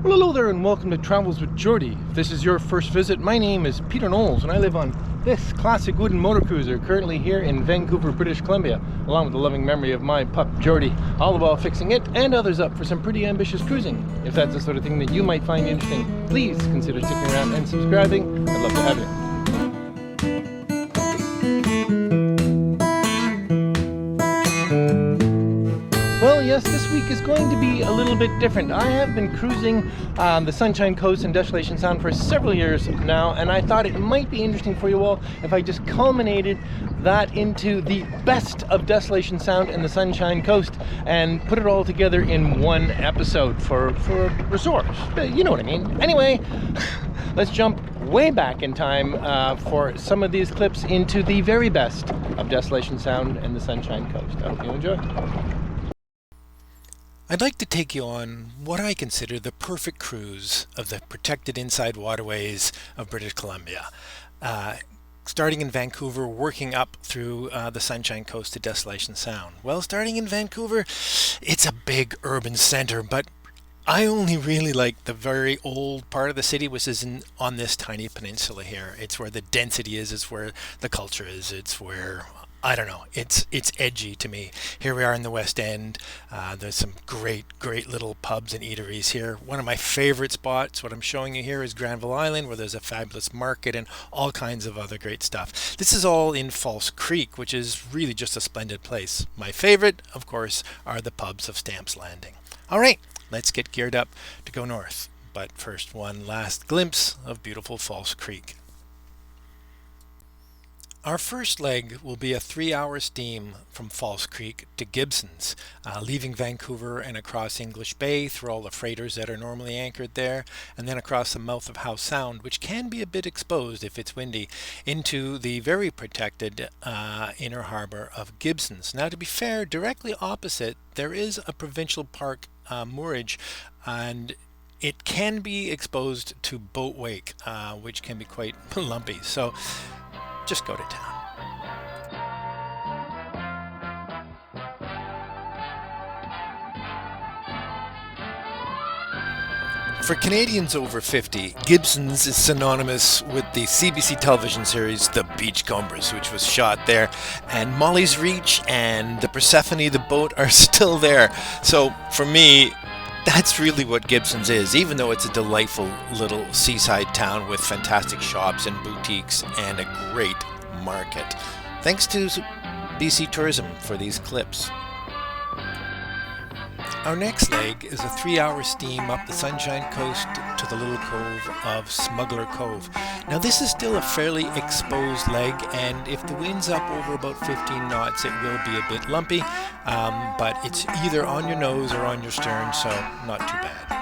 Well, hello there and welcome to Travels with Geordie. If this is your first visit, my name is Peter Knowles and I live on this classic wooden motor cruiser currently here in Vancouver, British Columbia, along with the loving memory of my pup Geordie, all the while fixing it and others up for some pretty ambitious cruising. If that's the sort of thing that you might find interesting, please consider sticking around and subscribing. I'd love to have you. Well, yes, this week is going to be a little bit different. I have been cruising the Sunshine Coast and Desolation Sound for several years now, and I thought it might be interesting for you all if I just culminated that into the best of Desolation Sound and the Sunshine Coast and put it all together in one episode for a resort. You know what I mean. Anyway, let's jump way back in time for some of these clips into the very best of Desolation Sound and the Sunshine Coast. I hope you enjoy. I'd like to take you on what I consider the perfect cruise of the protected inside waterways of British Columbia. Starting in Vancouver, working up through the Sunshine Coast to Desolation Sound. Well, starting in Vancouver, it's a big urban center, but I only really like the very old part of the city, which is on this tiny peninsula here. It's where the density is, it's where the culture is, it's where, I don't know, it's edgy to me. Here we are in the West End. There's some great little pubs and eateries here. One of my favorite spots, what I'm showing you here, is Granville Island, where there's a fabulous market and all kinds of other great stuff. This is all in False Creek, which is really just a splendid place. My favorite, of course, are the pubs of Stamps Landing. All right, let's get geared up to go north. But first, one last glimpse of beautiful False Creek. Our first leg will be a 3-hour steam from False Creek to Gibsons, leaving Vancouver and across English Bay through all the freighters that are normally anchored there, and then across the mouth of Howe Sound, which can be a bit exposed if it's windy, into the very protected inner harbor of Gibsons. Now, to be fair, directly opposite there is a provincial park moorage, and it can be exposed to boat wake, which can be quite lumpy. So just go to town. For Canadians over 50, Gibsons is synonymous with the CBC television series The Beachcombers, which was shot there, and Molly's Reach and the Persephone, the boat, are still there. So for me, that's really what Gibsons is, even though it's a delightful little seaside town with fantastic shops and boutiques and a great market. Thanks to BC Tourism for these clips. Our next leg is a 3-hour steam up the Sunshine Coast to the little cove of Smuggler Cove. Now, this is still a fairly exposed leg, and if the wind's up over about 15 knots, it will be a bit lumpy, but it's either on your nose or on your stern, so not too bad.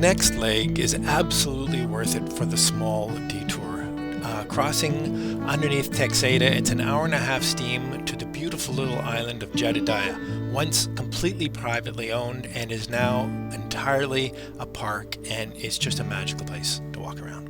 next leg is absolutely worth it for the small detour. Crossing underneath Texada, it's an hour-and-a-half steam to the beautiful little island of Jedediah, once completely privately owned and is now entirely a park, and it's just a magical place to walk around.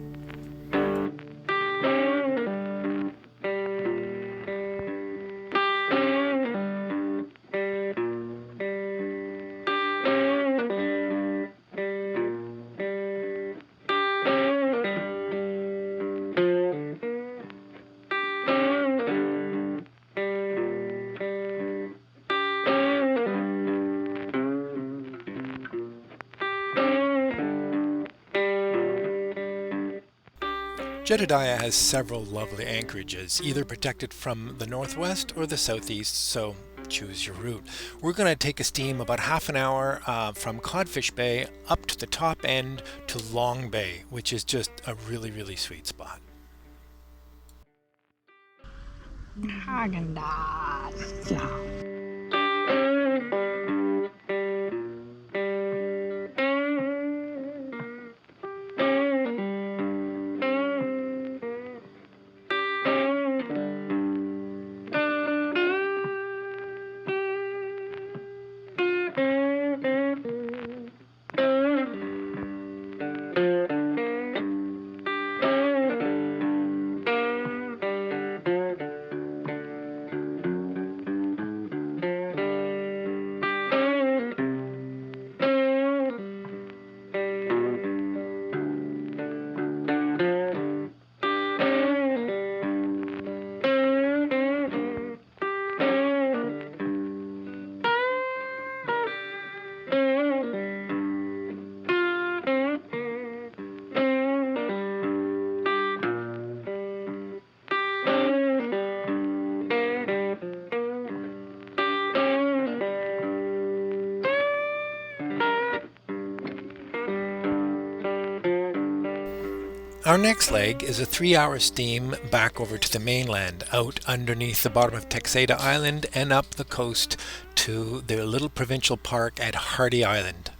Jedediah has several lovely anchorages, either protected from the northwest or the southeast, so choose your route. We're going to take a steam about half an hour from Codfish Bay up to the top end to Long Bay, which is just a really, really sweet spot. Our next leg is a 3-hour steam back over to the mainland, out underneath the bottom of Texada Island and up the coast to their little provincial park at Hardy Island.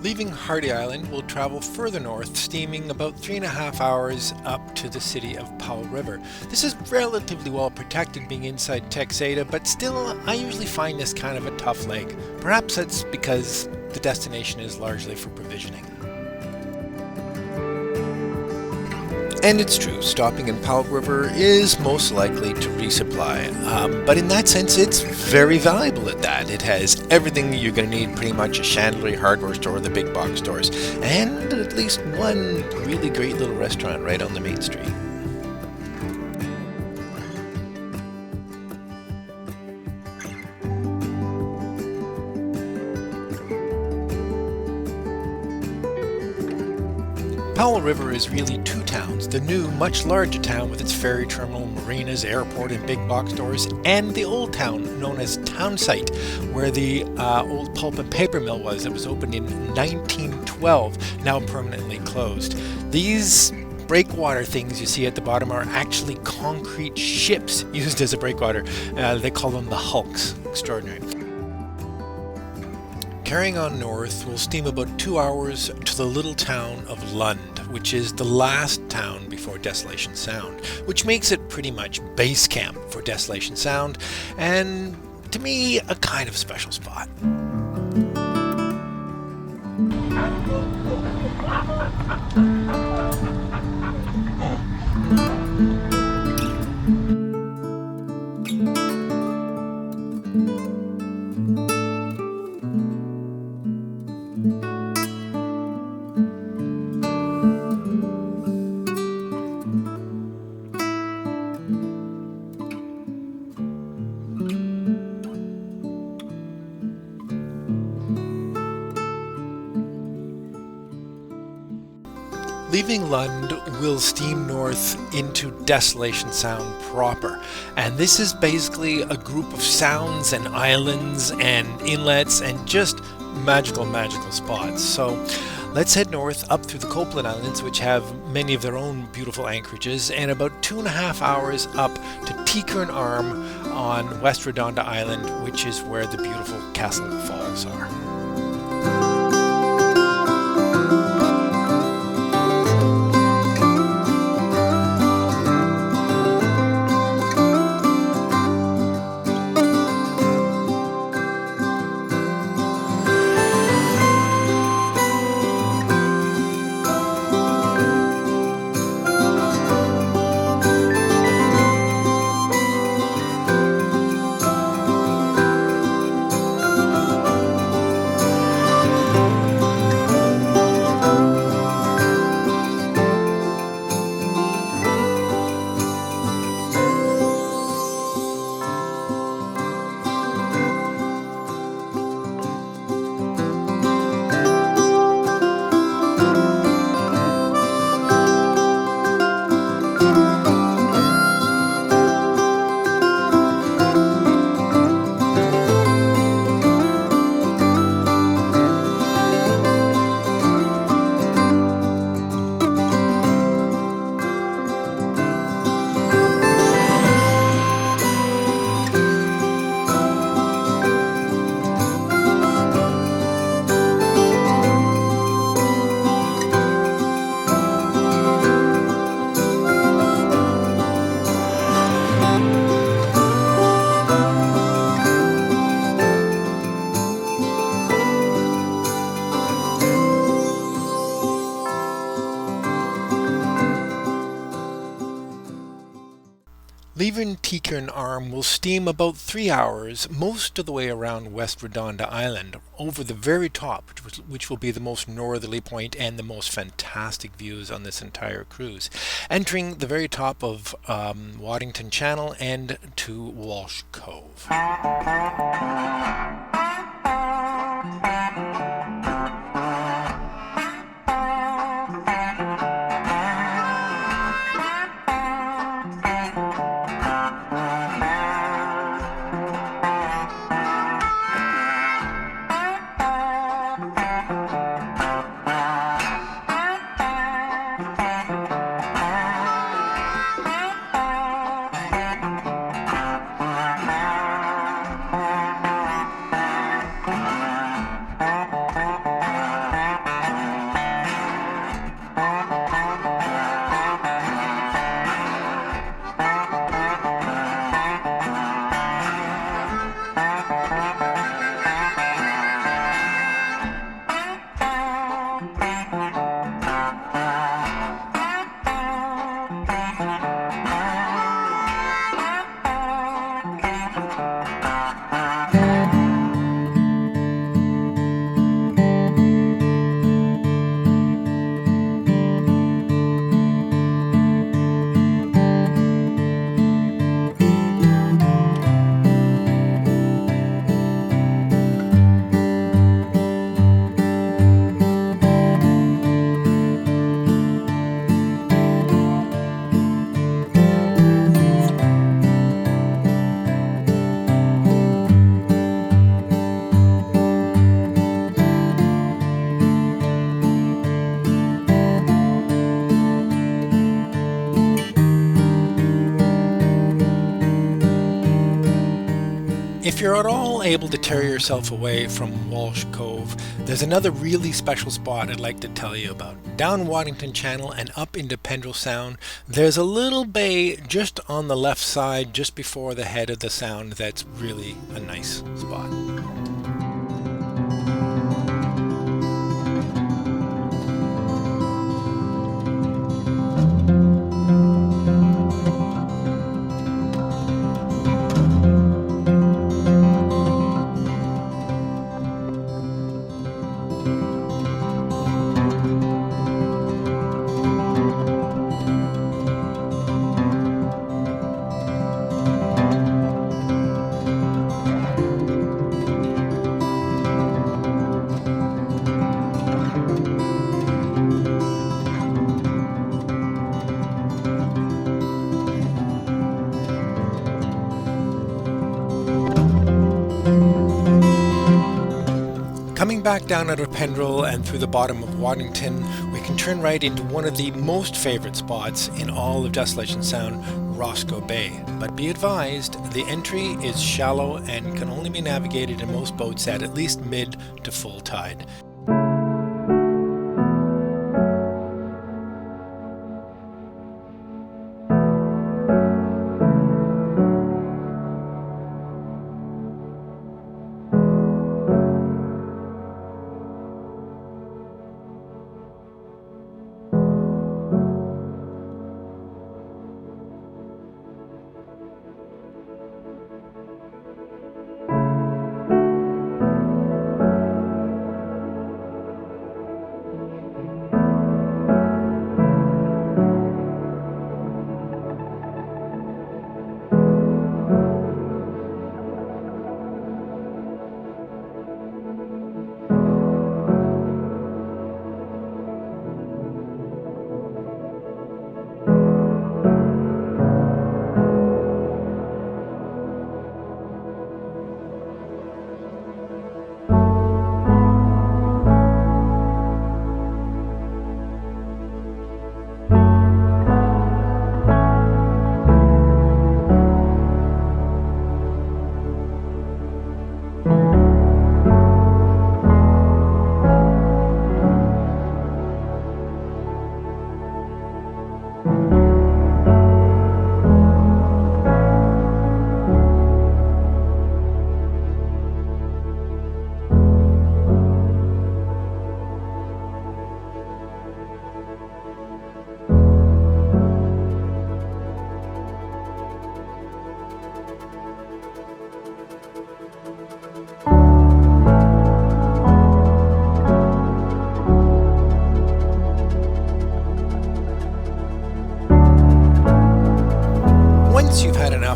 Leaving Hardy Island, we'll travel further north, steaming about 3.5 hours up to the city of Powell River. This is relatively well protected being inside Texada, but still I usually find this kind of a tough leg. Perhaps that's because the destination is largely for provisioning. And it's true, stopping in Powell River is most likely to resupply, but in that sense it's very valuable at that. It has everything you're going to need, pretty much: a chandlery, hardware store, the big box stores, and at least one really great little restaurant right on the main street. Powell River is really two towns: the new, much larger town with its ferry terminal, marinas, airport, and big box stores, and the old town known as Townsite, where the old pulp and paper mill was. It was opened in 1912, now permanently closed. These breakwater things you see at the bottom are actually concrete ships used as a breakwater. They call them the hulks. Extraordinary. Carrying on north, we'll steam about 2 hours to the little town of LUND, which is the last town before Desolation Sound, which makes it pretty much base camp for Desolation Sound, and to me, a kind of special spot. leaving Lund, we'll steam north into Desolation Sound proper. And this is basically a group of sounds and islands and inlets and just magical spots. So let's head north up through the Copeland Islands, which have many of their own beautiful anchorages, and about 2.5 hours up to TEAKERNE Arm on West Redonda Island, which is where the beautiful Cassell Falls are. Leaving TEAKERNE Arm will steam about 3 hours, most of the way around West Redonda Island, over the very top, which will be the most northerly point and the most fantastic views on this entire cruise, entering the very top of Waddington Channel and to WALSH Cove. If you're at all able to tear yourself away from WALSH Cove, there's another really special spot I'd like to tell you about. Down Waddington Channel and up into PENDRELL Sound, there's a little bay just on the left side, just before the head of the sound, that's really a nice spot. back down out of PENDRELL and through the bottom of Waddington, we can turn right into one of the most favorite spots in all of Desolation Sound, ROSCOE Bay. But be advised, the entry is shallow and can only be navigated in most boats at least mid to full tide.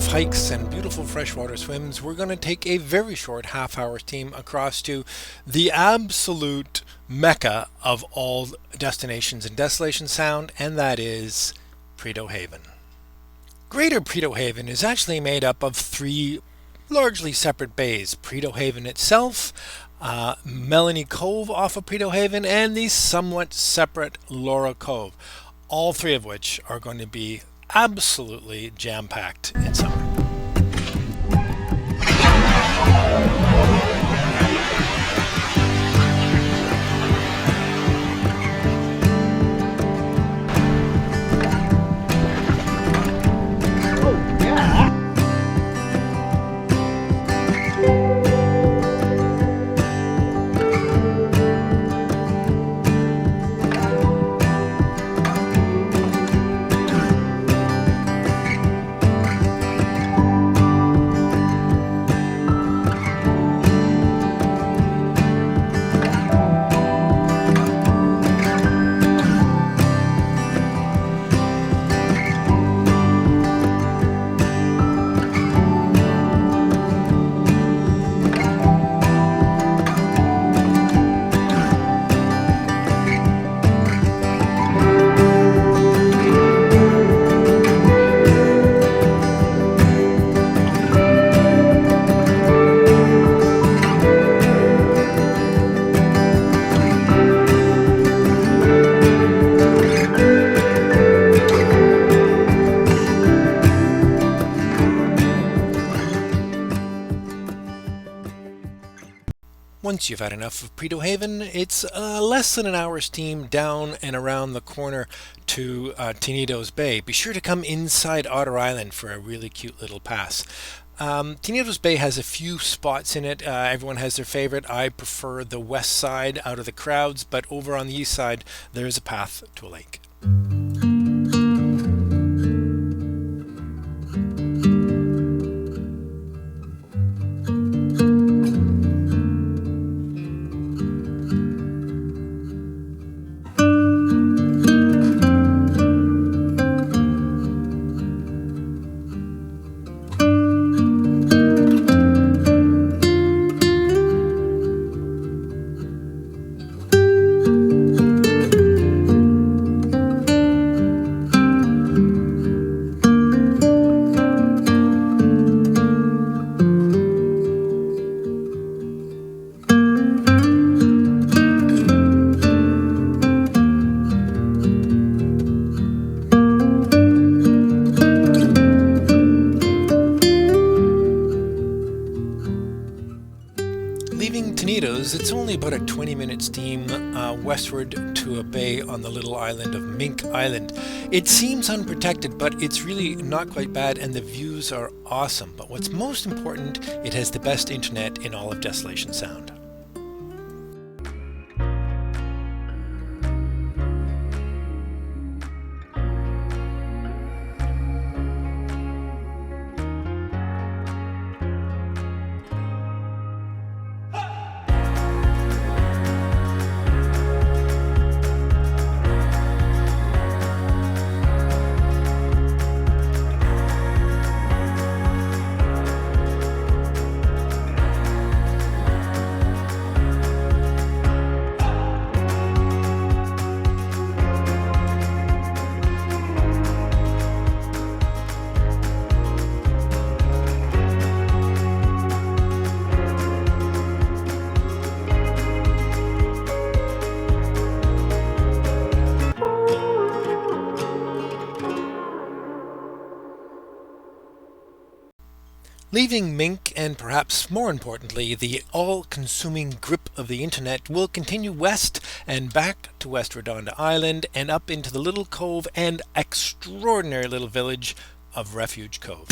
Hikes and beautiful freshwater swims, we're going to take a very short half-hour steam across to the absolute mecca of all destinations in Desolation Sound, and that is Prudhoe Haven. Greater Prudhoe Haven is actually made up of three largely separate bays: Prudhoe Haven itself, Melanie Cove off of Prudhoe Haven, and the somewhat separate Laura Cove, all three of which are going to be absolutely jam-packed in summer. Once you've had enough of Prudhoe Haven, it's less than an hour's steam down and around the corner to Tenedos Bay. Be sure to come inside Otter Island for a really cute little pass. Tenedos Bay has a few spots in it. Everyone has their favorite. I prefer the west side out of the crowds, but over on the east side there's a path to a lake. cruise, it's only about a 20-minute steam westward to a bay on the little island of Mink Island. It seems unprotected, but it's really not quite bad, and the views are awesome. But what's most important, it has the best internet in all of Desolation Sound. Leaving Mink and perhaps more importantly the all-consuming grip of the internet, we'll continue west and back to West Redonda Island and up into the little cove and extraordinary little village of Refuge Cove.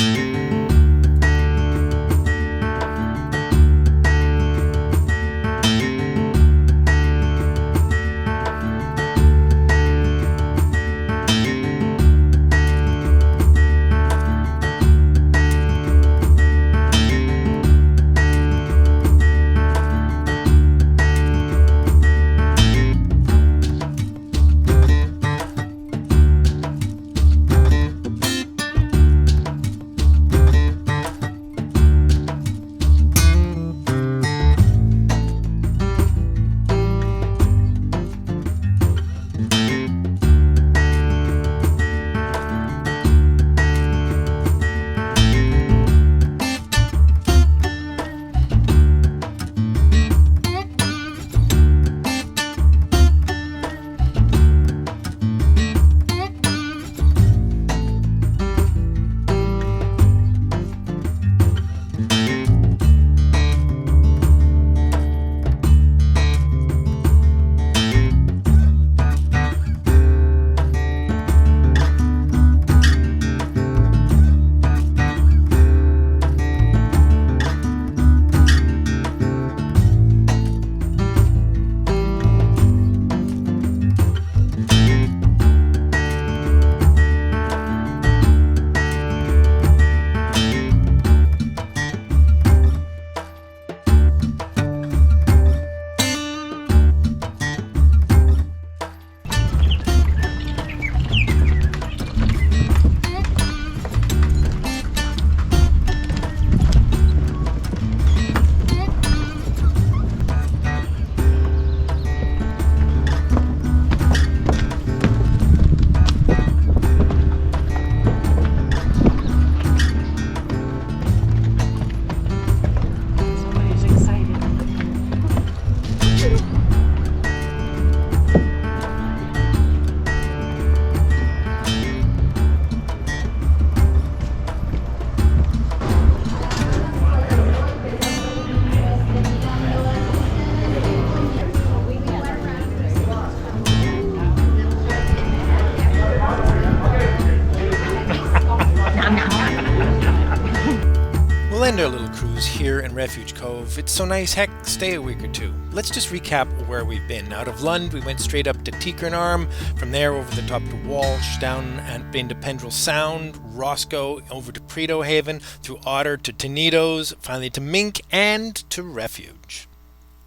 End our little cruise here in Refuge Cove. It's so nice, heck, stay a week or two. Let's just recap where we've been. Out of LUND, we went straight up to TEAKERNE, from there over the top to WALSH, down and into PENDRELL Sound, ROSCOE, over to Prudhoe Haven, through Otter to Tenedos, finally to Mink, and to Refuge.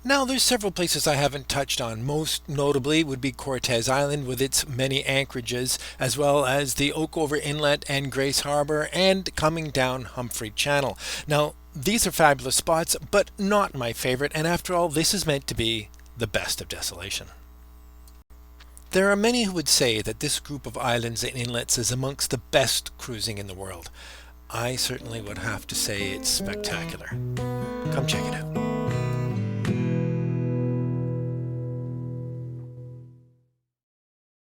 Now there's several places I haven't touched on. Most notably would be Cortez Island with its many anchorages, as well as the Oakover Inlet and Grace Harbor, and coming down Humphrey Channel. Now these are fabulous spots, but not my favorite, and after all, this is meant to be the best of Desolation. There are many who would say that this group of islands and inlets is amongst the best cruising in the world. I certainly would have to say it's spectacular. Come check it out.